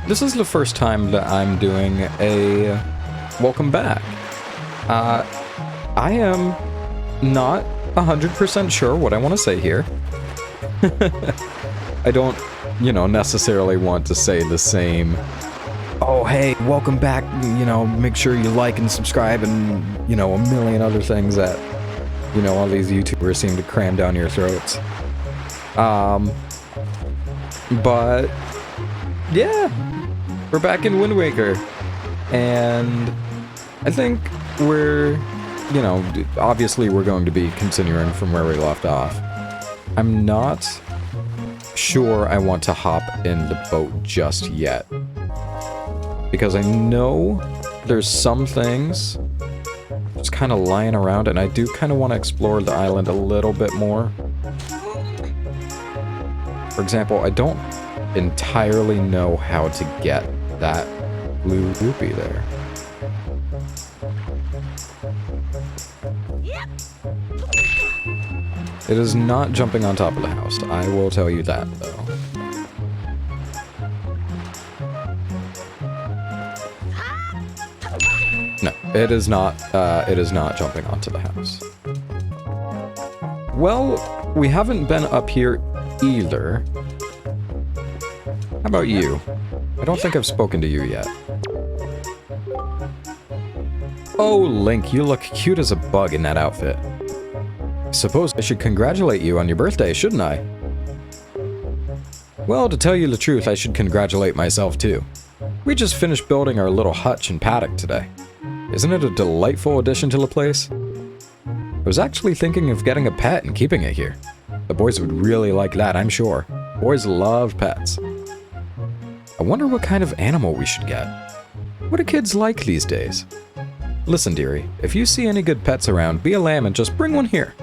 This is the first time that I'm doing a welcome back. I am not 100% sure what I want to say here. I don't, necessarily want to say the same, oh, hey, welcome back, make sure you like and subscribe and, a million other things that, all these YouTubers seem to cram down your throats. But, yeah, we're back in Windwaker, and I think we're, obviously we're going to be continuing from where we left off. I'm not sure I want to hop in the boat just yet, because I know there's some things just kind of lying around, and I do kind of want to explore the island a little bit more. For example, I don't entirely know how to get that blue rupee there. It is not jumping on top of the house, I will tell you that, though. No, it is not jumping onto the house. Well, we haven't been up here either. How about you? I don't think I've spoken to you yet. Oh, Link, you look cute as a bug in that outfit. Suppose I should congratulate you on your birthday, shouldn't I? Well, to tell you the truth, I should congratulate myself too. We just finished building our little hutch and paddock today. Isn't it a delightful addition to the place? I was actually thinking of getting a pet and keeping it here. The boys would really like that, I'm sure. Boys love pets. I wonder what kind of animal we should get. What do kids like these days? Listen, dearie, if you see any good pets around, be a lamb and just bring one here.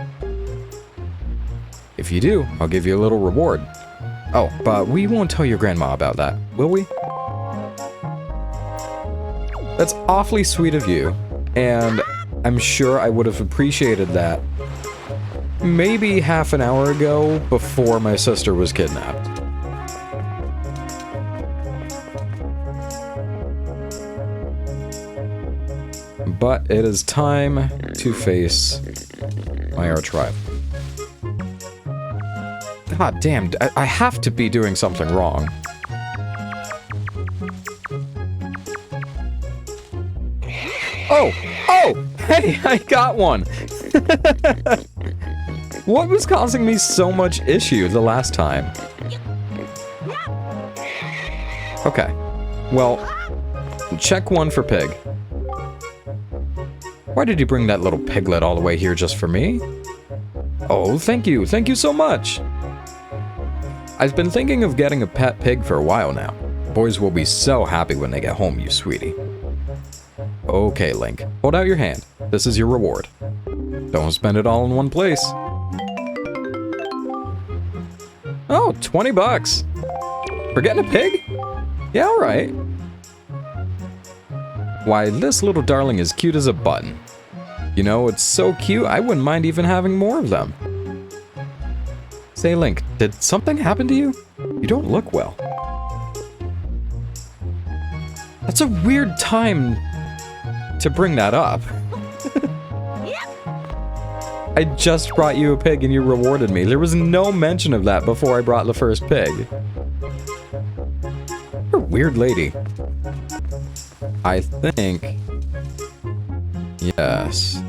If you do, I'll give you a little reward. Oh, but we won't tell your grandma about that, will we? That's awfully sweet of you, and I'm sure I would have appreciated that maybe half an hour ago before my sister was kidnapped. But it is time to face my arch rival. God damn, I have to be doing something wrong. Oh! Oh! Hey, I got one! What was causing me so much issue the last time? Okay. Well, check one for pig. Why did you bring that little piglet all the way here just for me? Oh, thank you. Thank you so much. I've been thinking of getting a pet pig for a while now. Boys will be so happy when they get home, you sweetie. Okay, Link. Hold out your hand. This is your reward. Don't spend it all in one place. Oh, 20 bucks. For getting a pig? Yeah, alright. Why, this little darling is cute as a button. You know, it's so cute, I wouldn't mind even having more of them. Say, Link, did something happen to you? You don't look well. That's a weird time to bring that up. I just brought you a pig and you rewarded me. There was no mention of that before I brought the first pig. You're a weird lady. I think... Yes.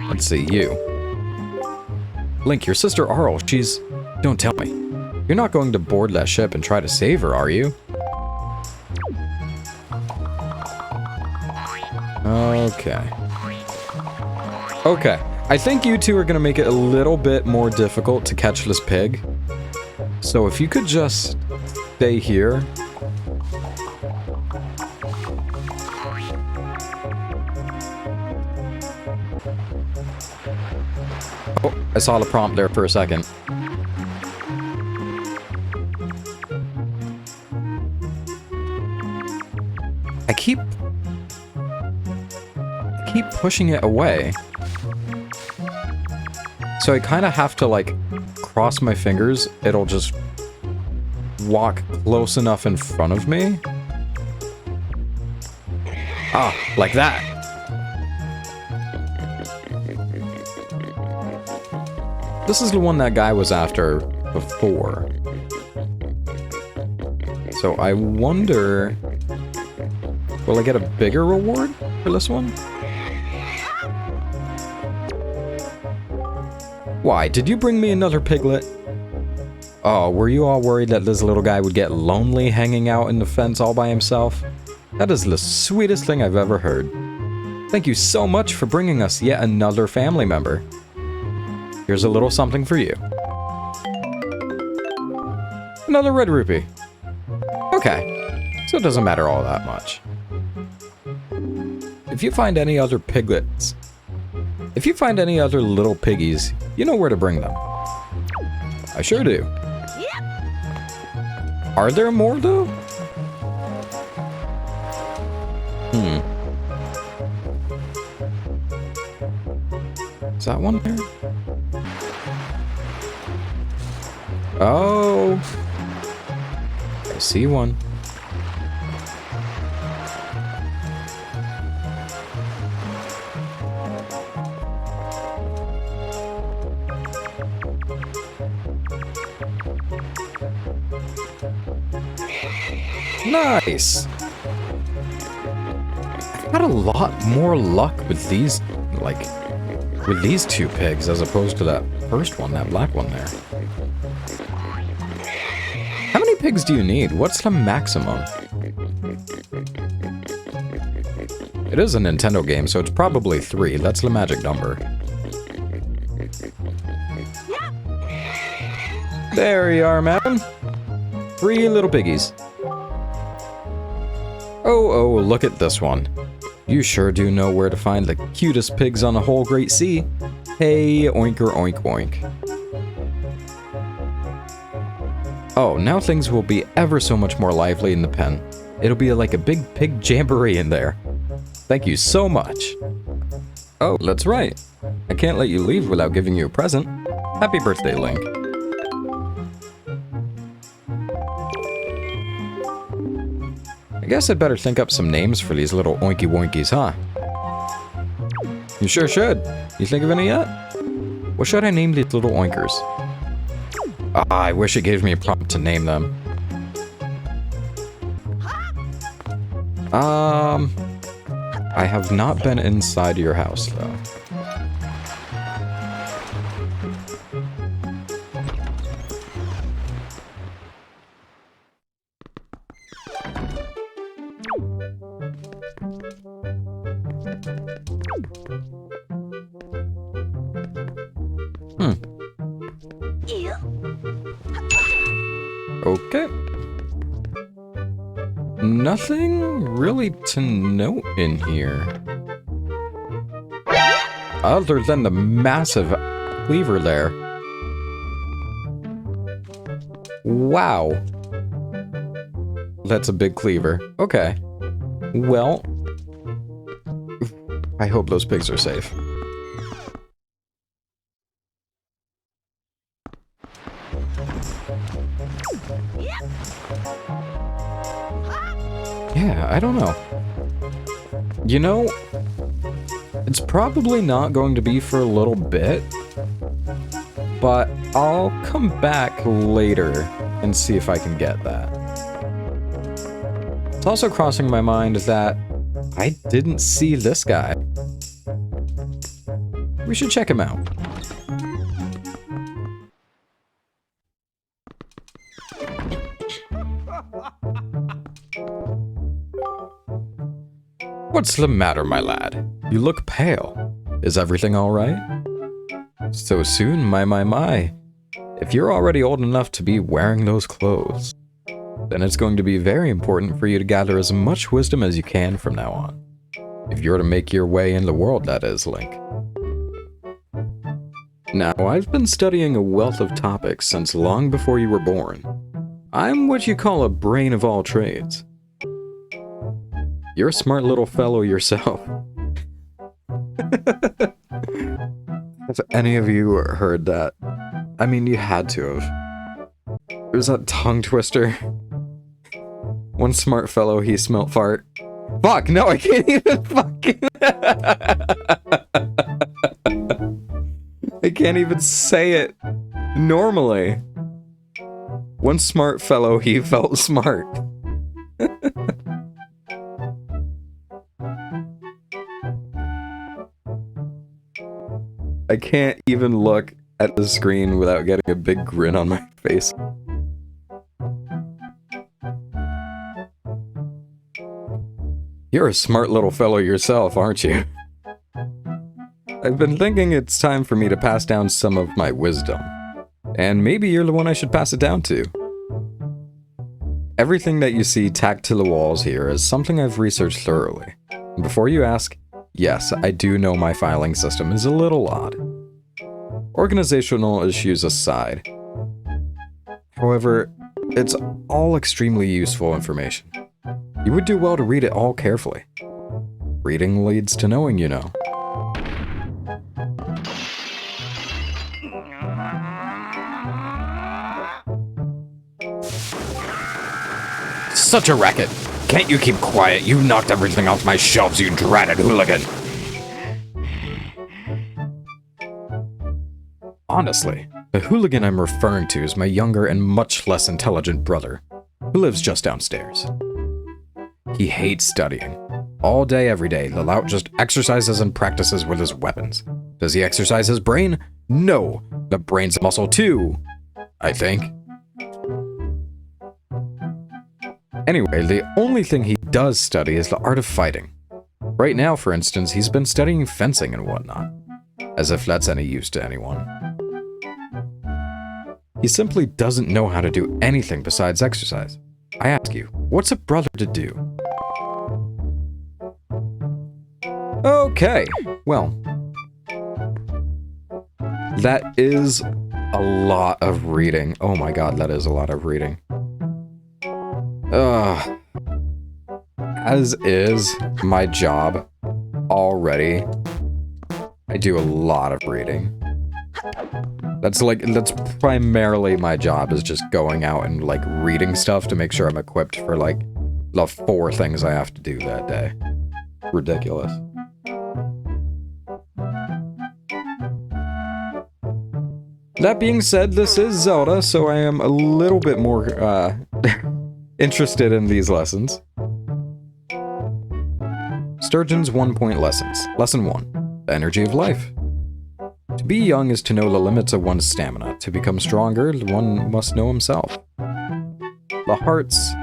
Let's see, you. Link, your sister Arl, she's... Don't tell me. You're not going to board that ship and try to save her, are you? Okay. Okay. I think you two are going to make it a little bit more difficult to catch this pig. So if you could just stay here. Oh, I saw the prompt there for a second. I keep pushing it away. So I kind of have to, like, cross my fingers. It'll just walk close enough in front of me. Ah, like that. This is the one that guy was after before. So I wonder... will I get a bigger reward for this one? Why, did you bring me another piglet? Oh, were you all worried that this little guy would get lonely hanging out in the fence all by himself? That is the sweetest thing I've ever heard. Thank you so much for bringing us yet another family member. Here's a little something for you. Another red rupee. Okay, so it doesn't matter all that much. If you find any other piglets, if you find any other little piggies, you know where to bring them. I sure do. Are there more, though? Is that one there? Oh! I see one. Nice! I've had a lot more luck with these, like, with these two pigs as opposed to that first one, that black one there. How many pigs do you need? What's the maximum? It is a Nintendo game, so it's probably 3. That's the magic number. There you are, man. 3 little piggies. Oh, look at this one. You sure do know where to find the cutest pigs on the whole Great Sea. Hey, oinker oink oink. Oh, now things will be ever so much more lively in the pen. It'll be like a big pig jamboree in there. Thank you so much. Oh, that's right. I can't let you leave without giving you a present. Happy birthday, Link. I guess I'd better think up some names for these little oinky woinkies, huh? You sure should. You think of any yet? What should I name these little oinkers? Ah, I wish it gave me a prompt to name them. I have not been inside your house, though. Okay. Nothing really to note in here. Other than the massive cleaver there. Wow. That's a big cleaver. Okay. Well, I hope those pigs are safe. Yeah, I don't know. You know, it's probably not going to be for a little bit, but I'll come back later and see if I can get that. It's also crossing my mind that I didn't see this guy. We should check him out. What's the matter, my lad? You look pale. Is everything all right? So soon, my. If you're already old enough to be wearing those clothes, then it's going to be very important for you to gather as much wisdom as you can from now on. If you're to make your way in the world, that is, Link. Now, I've been studying a wealth of topics since long before you were born. I'm what you call a brain of all trades. You're a smart little fellow yourself. Have any of you heard that? I mean, you had to have. There's that tongue twister. One smart fellow, he smelt fart. Fuck, no, I can't even fucking... I can't even say it normally. One smart fellow, he felt smart. I can't even look at the screen without getting a big grin on my face. You're a smart little fellow yourself, aren't you? I've been thinking it's time for me to pass down some of my wisdom. And maybe you're the one I should pass it down to. Everything that you see tacked to the walls here is something I've researched thoroughly. And before you ask, yes, I do know my filing system is a little odd. Organizational issues aside. However, it's all extremely useful information. You would do well to read it all carefully. Reading leads to knowing, you know. Such a racket! Can't you keep quiet? You knocked everything off my shelves, you dratted hooligan! Honestly, the hooligan I'm referring to is my younger and much less intelligent brother, who lives just downstairs. He hates studying. All day, every day, the lout just exercises and practices with his weapons. Does he exercise his brain? No! The brain's a muscle too! I think. Anyway, the only thing he does study is the art of fighting. Right now, for instance, he's been studying fencing and whatnot. As if that's any use to anyone. He simply doesn't know how to do anything besides exercise. I ask you, what's a brother to do? Okay, well. That is a lot of reading. Oh my god, that is a lot of reading. As is my job already, I do a lot of reading. That's primarily my job, is just going out and like reading stuff to make sure I'm equipped for like the 4 things I have to do that day. Ridiculous. That being said, this is Zelda, so I am a little bit more interested in these lessons. Sturgeon's 1-point lessons. Lesson 1. The energy of life. To be young is to know the limits of one's stamina. To become stronger, one must know himself. The hearts...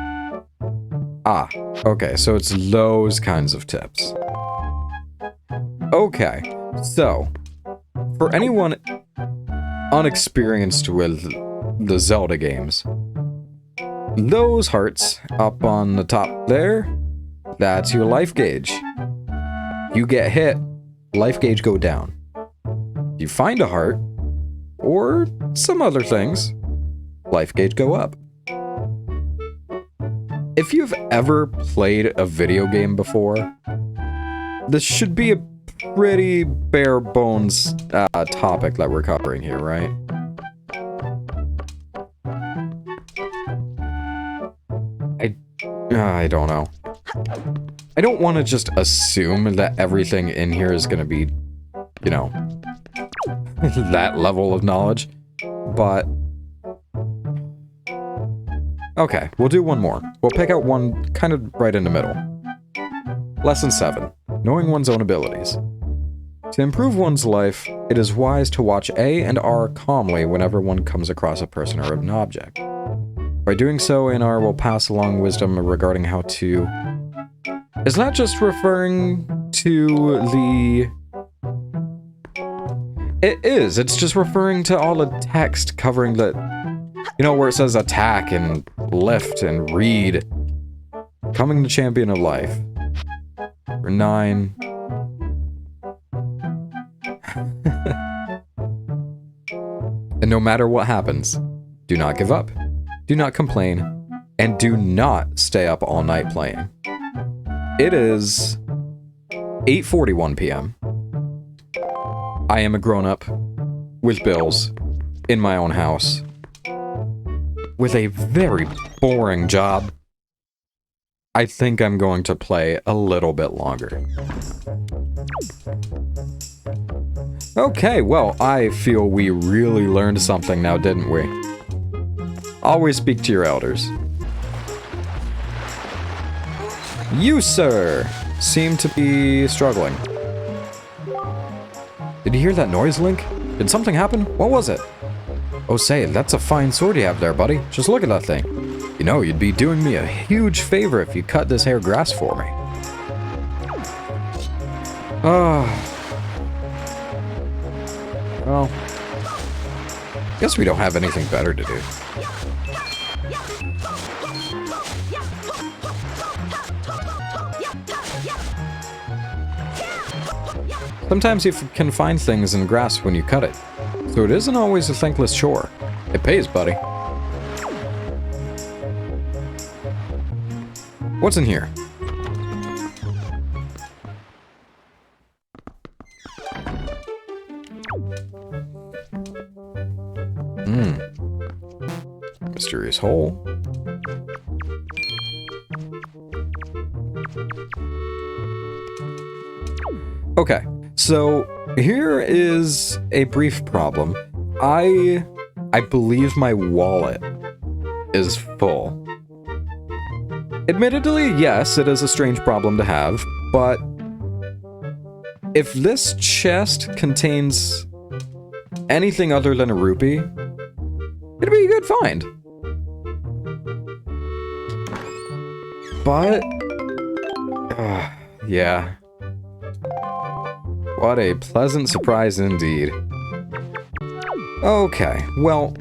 Ah, okay, so it's those kinds of tips. Okay, so, for anyone unexperienced with the Zelda games, those hearts up on the top there, that's your life gauge. You get hit, life gauge go down. You find a heart, or some other things, life gauge go up. If you've ever played a video game before, this should be a pretty bare bones topic that we're covering here, right? I don't know. I don't want to just assume that everything in here is going to be, you know, that level of knowledge, but... Okay, we'll do one more. We'll pick out one kind of right in the middle. Lesson 7. Knowing one's own abilities. To improve one's life, it is wise to watch A and R calmly whenever one comes across a person or an object. By doing so, A and R will pass along wisdom regarding how to... Is that just referring to the... It is. It's just referring to all the text covering the... You know, where it says attack and lift and read. Becoming the champion of life. For 9. And no matter what happens, do not give up. Do not complain. And do not stay up all night playing. It is 8:41 p.m. I am a grown-up with bills in my own house. with a very boring job, I think I'm going to play a little bit longer. Okay, well, I feel we really learned something now, didn't we? Always speak to your elders. You, sir, seem to be struggling. Did you hear that noise, Link? Did something happen? What was it? Oh, say, that's a fine sword you have there, buddy. Just look at that thing. You know, you'd be doing me a huge favor if you cut this hair grass for me. Well, guess we don't have anything better to do. Sometimes you can find things in grass when you cut it, so it isn't always a thankless chore. It pays, buddy. What's in here? Mysterious hole. Okay, so here is a brief problem. I believe my wallet is full. Admittedly, yes, it is a strange problem to have, but if this chest contains anything other than a rupee, it'd be a good find. But, yeah. What a pleasant surprise indeed. Okay, well,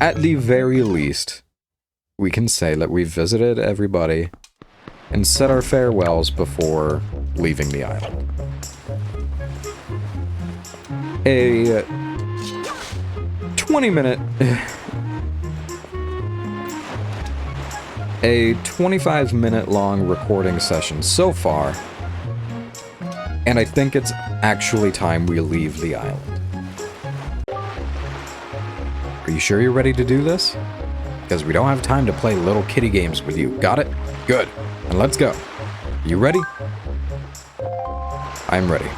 at the very least, we can say that we've visited everybody and said our farewells before leaving the island. A 20-minute... a 25-minute long recording session so far, and I think it's actually time we leave the island. Are you sure you're ready to do this? Because we don't have time to play little kitty games with you. Got it? Good. And let's go. You ready? I'm ready.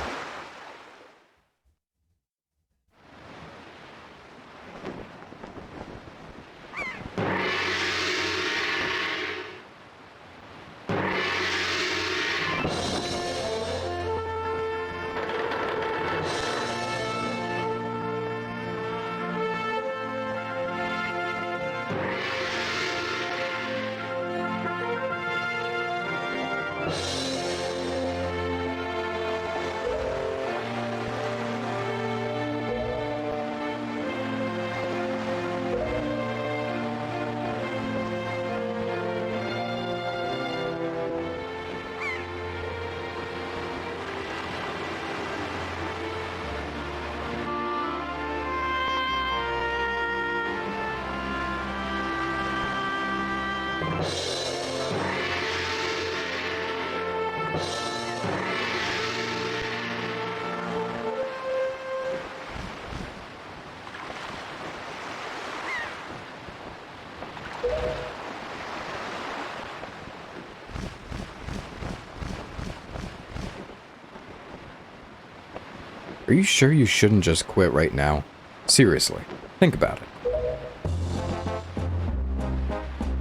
Are you sure you shouldn't just quit right now? Seriously, think about it.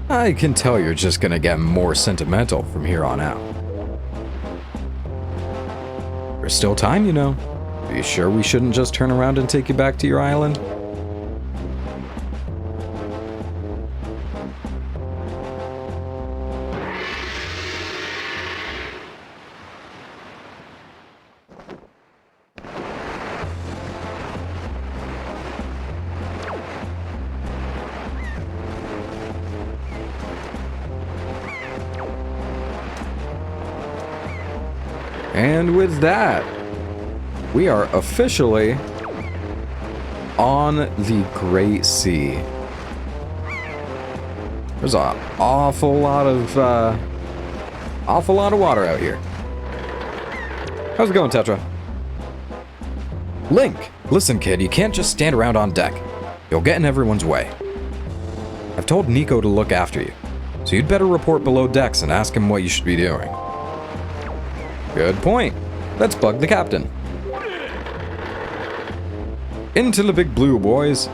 I can tell you're just gonna get more sentimental from here on out. There's still time, you know. Are you sure we shouldn't just turn around and take you back to your island? And with that, we are officially on the Great Sea. There's an awful lot of water out here. How's it going, Tetra? Link, listen, kid, you can't just stand around on deck. You'll get in everyone's way. I've told Nico to look after you, so you'd better report below decks and ask him what you should be doing. Good point. Let's bug the captain. Into the big blue, boys.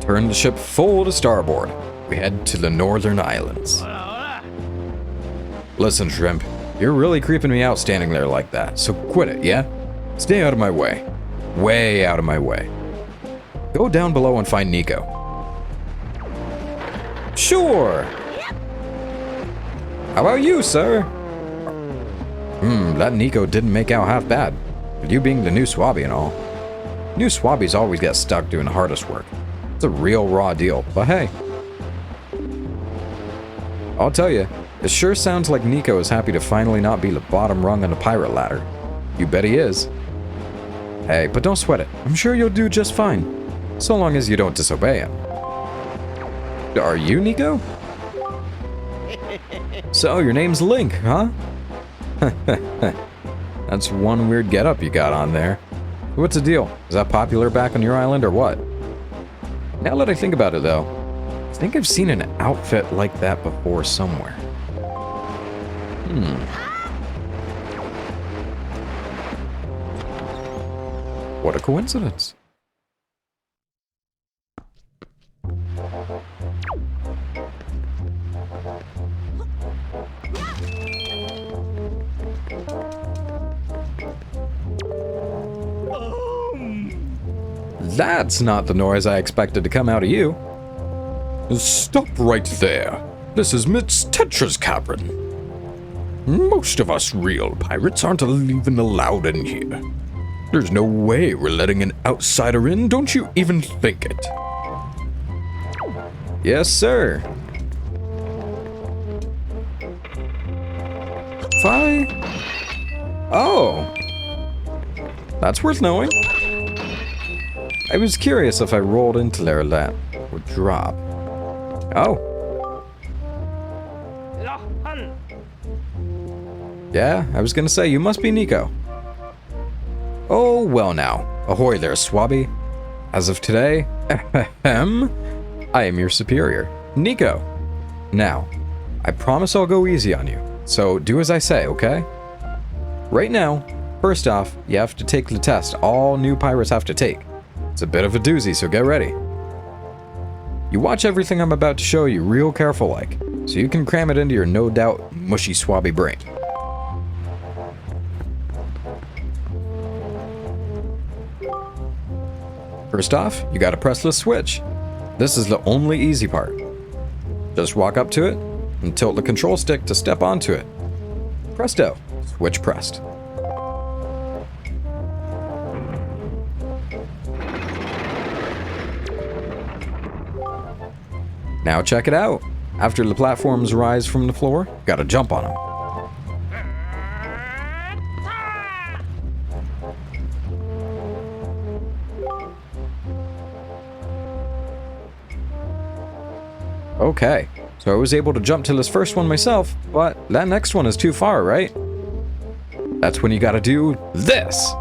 Turn the ship full to starboard. We head to the northern islands. Listen, Shrimp, you're really creeping me out standing there like that, so quit it, yeah? Stay out of my way. Way out of my way. Go down below and find Nico. Sure. How about you, sir? That Nico didn't make out half bad. You being the new Swabby and all. New Swabbies always get stuck doing the hardest work. It's a real raw deal, but hey. I'll tell you, it sure sounds like Nico is happy to finally not be the bottom rung on the pirate ladder. You bet he is. Hey, but don't sweat it. I'm sure you'll do just fine. So long as you don't disobey him. Are you Nico? So, your name's Link, huh? That's one weird getup you got on there. What's the deal? Is that popular back on your island or what? Now that I think about it though, I think I've seen an outfit like that before somewhere. What a coincidence. That's not the noise I expected to come out of you. Stop right there. This is Miss Tetra's cabin. Most of us real pirates aren't even allowed in here. There's no way we're letting an outsider in, don't you even think it. Yes, sir. Oh. That's worth knowing. I was curious if I rolled into there that would drop. Oh. Yeah, I was gonna say, you must be Nico. Oh, well now. Ahoy there, Swabby. As of today, I am your superior, Nico. Now, I promise I'll go easy on you, so do as I say, okay? Right now, first off, you have to take the test all new pirates have to take. It's a bit of a doozy, so get ready. You watch everything I'm about to show you real careful like, so you can cram it into your no doubt mushy Swabby brain. First off, you gotta press the switch. This is the only easy part. Just walk up to it and tilt the control stick to step onto it. Presto, switch pressed. Now check it out. After the platforms rise from the floor, you gotta jump on them. Okay, so I was able to jump to this first one myself, but that next one is too far, right? That's when you gotta do this.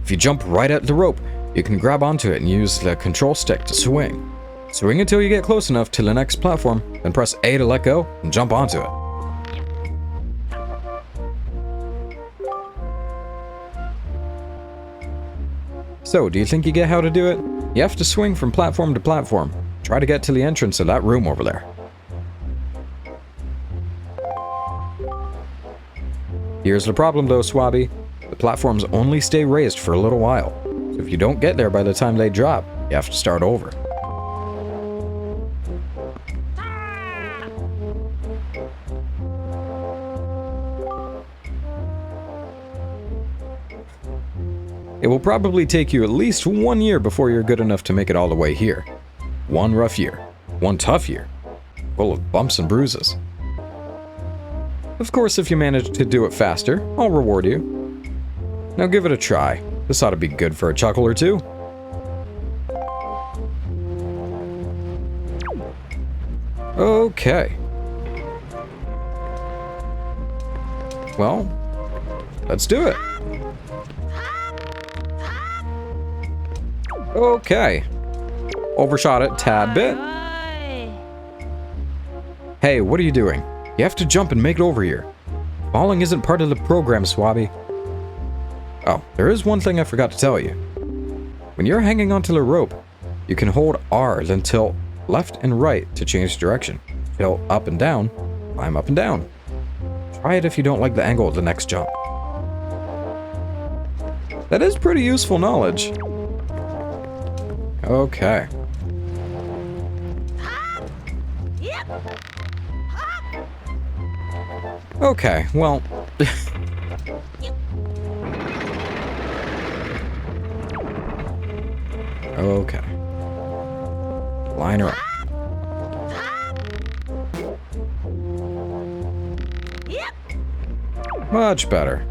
If you jump right at the rope, you can grab onto it and use the control stick to swing. Swing until you get close enough to the next platform, then press A to let go and jump onto it. So, do you think you get how to do it? You have to swing from platform to platform. Try to get to the entrance of that room over there. Here's the problem though, Swabby. The platforms only stay raised for a little while. So if you don't get there by the time they drop, you have to start over. It will probably take you at least 1 year before you're good enough to make it all the way here. One rough year. One tough year. Full of bumps and bruises. Of course, if you manage to do it faster, I'll reward you. Now give it a try. This ought to be good for a chuckle or two. Okay. Well, let's do it. Okay. Overshot it tad bit. Hey, what are you doing? You have to jump and make it over here. Falling isn't part of the program, Swabby. Oh, there is one thing I forgot to tell you. When you're hanging onto the rope, you can hold R, then tilt left and right to change direction. Tilt up and down, climb up and down. Try it if you don't like the angle of the next jump. That is pretty useful knowledge. Okay. Okay, well... okay. Line her up. Much better.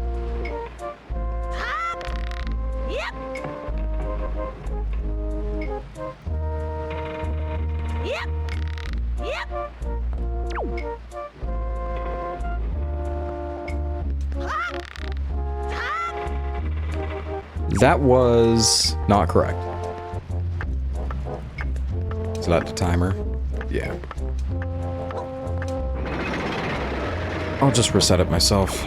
That was not correct. Is that the timer? Yeah. I'll just reset it myself.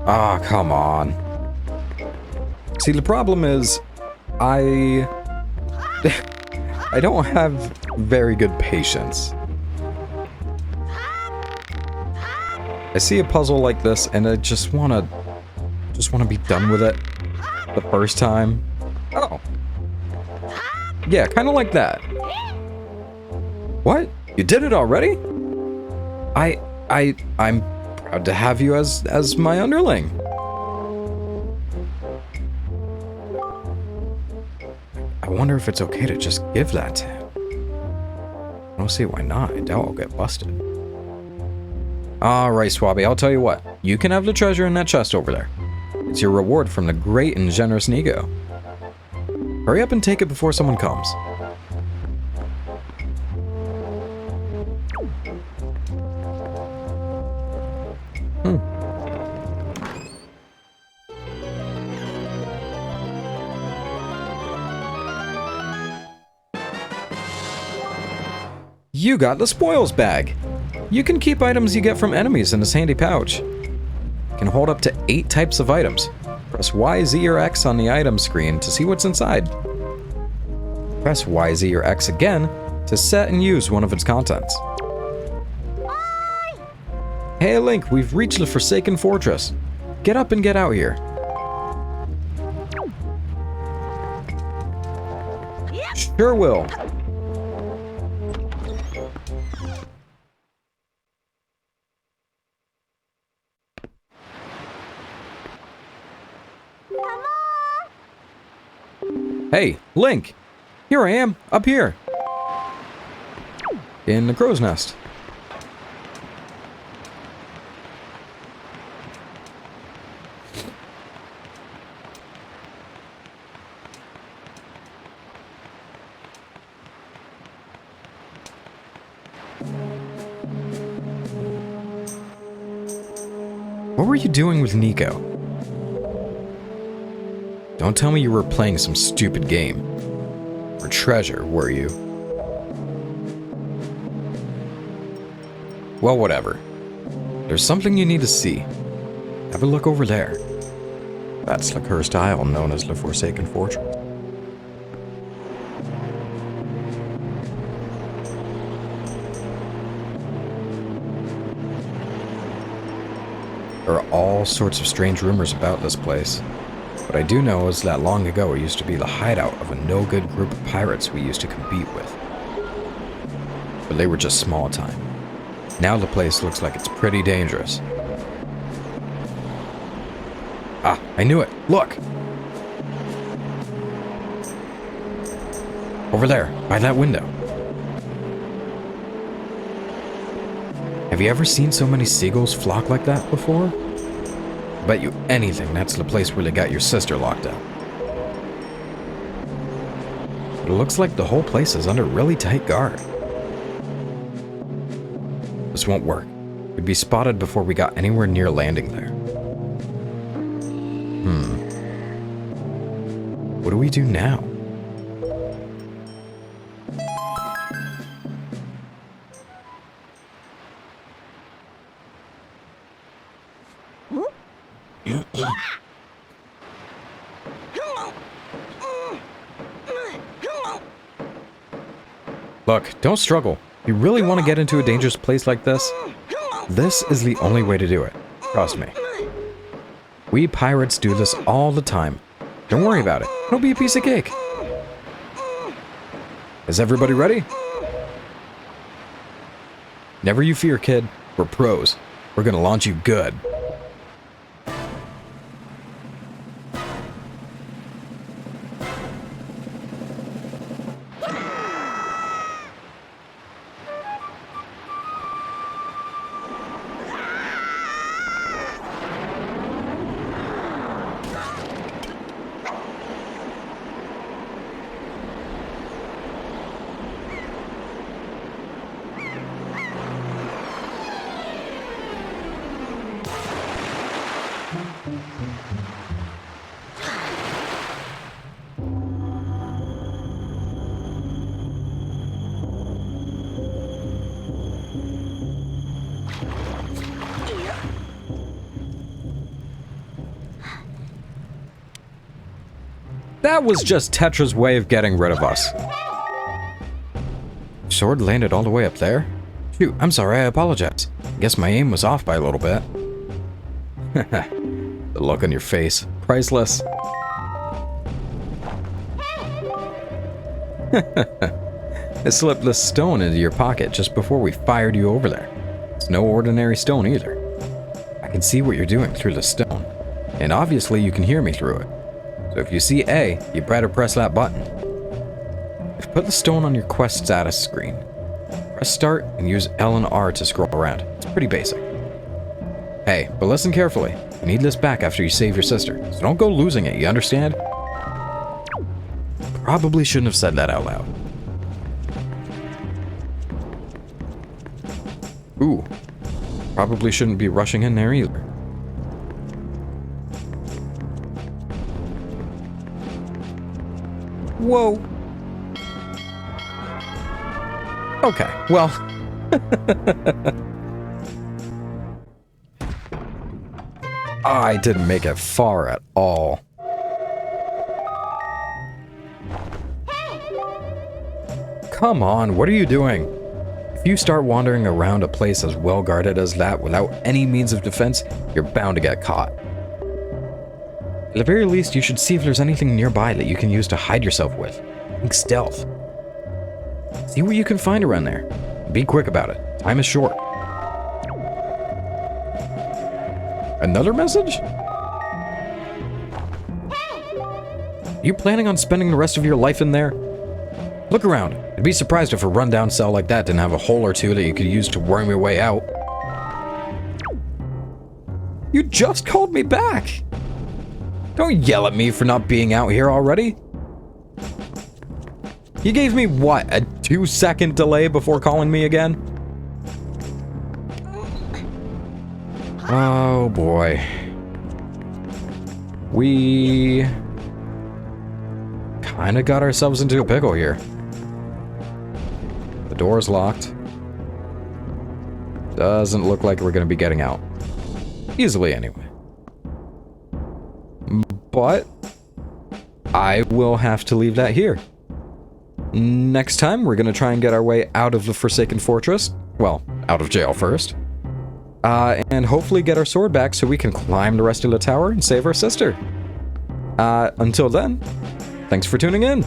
Ah, come on. See, the problem is, I don't have very good patience. I see a puzzle like this and I just wanna be done with it the first time. Oh. Yeah, kinda like that. What? You did it already? I'm proud to have you as my underling. I wonder if it's okay to just give that to him. I don't see why not. I doubt I'll get busted. Alright, Swabby, I'll tell you what. You can have the treasure in that chest over there. It's your reward from the great and generous Nico. Hurry up and take it before someone comes. You got the spoils bag. You can keep items you get from enemies in this handy pouch. You can hold up to 8 types of items. Press Y, Z, or X on the item screen to see what's inside. Press Y, Z, or X again to set and use one of its contents. Hey Link, we've reached the Forsaken Fortress. Get up and get out here. Sure will. Hey, Link! Here I am, up here. In the crow's nest. What were you doing with Nico? Don't tell me you were playing some stupid game. For treasure, were you? Well, whatever. There's something you need to see. Have a look over there. That's the cursed isle known as the Forsaken Fortress. There are all sorts of strange rumors about this place. What I do know is that long ago it used to be the hideout of a no-good group of pirates we used to compete with. But they were just small time. Now the place looks like it's pretty dangerous. Ah, I knew it! Look! Over there, by that window. Have you ever seen so many seagulls flock like that before? Bet you anything that's the place where they got your sister locked up. It looks like the whole place is under really tight guard. This won't work. We'd be spotted before we got anywhere near landing there. What do we do now? Look, don't struggle. You really want to get into a dangerous place like this? This is the only way to do it. Trust me. We pirates do this all the time. Don't worry about it. It'll be a piece of cake. Is everybody ready? Never you fear, kid. We're pros. We're gonna launch you good. That was just Tetra's way of getting rid of us. Sword landed all the way up there? Shoot, I'm sorry, I apologize. Guess my aim was off by a little bit. The look on your face. Priceless. I slipped this stone into your pocket just before we fired you over there. It's no ordinary stone either. I can see what you're doing through the stone. And obviously you can hear me through it. So if you see A, you better press that button. I've put the stone on your quest status screen. Press start and use L and R to scroll around. It's pretty basic. Hey, but listen carefully. You need this back after you save your sister, so don't go losing it, you understand? Probably shouldn't have said that out loud. Ooh. Probably shouldn't be rushing in there either. Whoa. Okay, well. I didn't make it far at all. Come on, what are you doing? If you start wandering around a place as well guarded as that without any means of defense, you're bound to get caught. At the very least, you should see if there's anything nearby that you can use to hide yourself with. Think stealth. See what you can find around there. Be quick about it. Time is short. Another message? Are you planning on spending the rest of your life in there? Look around. I'd be surprised if a rundown cell like that didn't have a hole or two that you could use to worm your way out. You just called me back! Don't yell at me for not being out here already. You gave me, what, a 2-second delay before calling me again? Oh boy. We kinda got ourselves into a pickle here. The door's locked. Doesn't look like we're gonna be getting out. Easily, anyway. But I will have to leave that here. Next time, we're gonna try and get our way out of the Forsaken Fortress. Well, out of jail first. And hopefully get our sword back so we can climb the rest of the tower and save our sister. Until then, thanks for tuning in.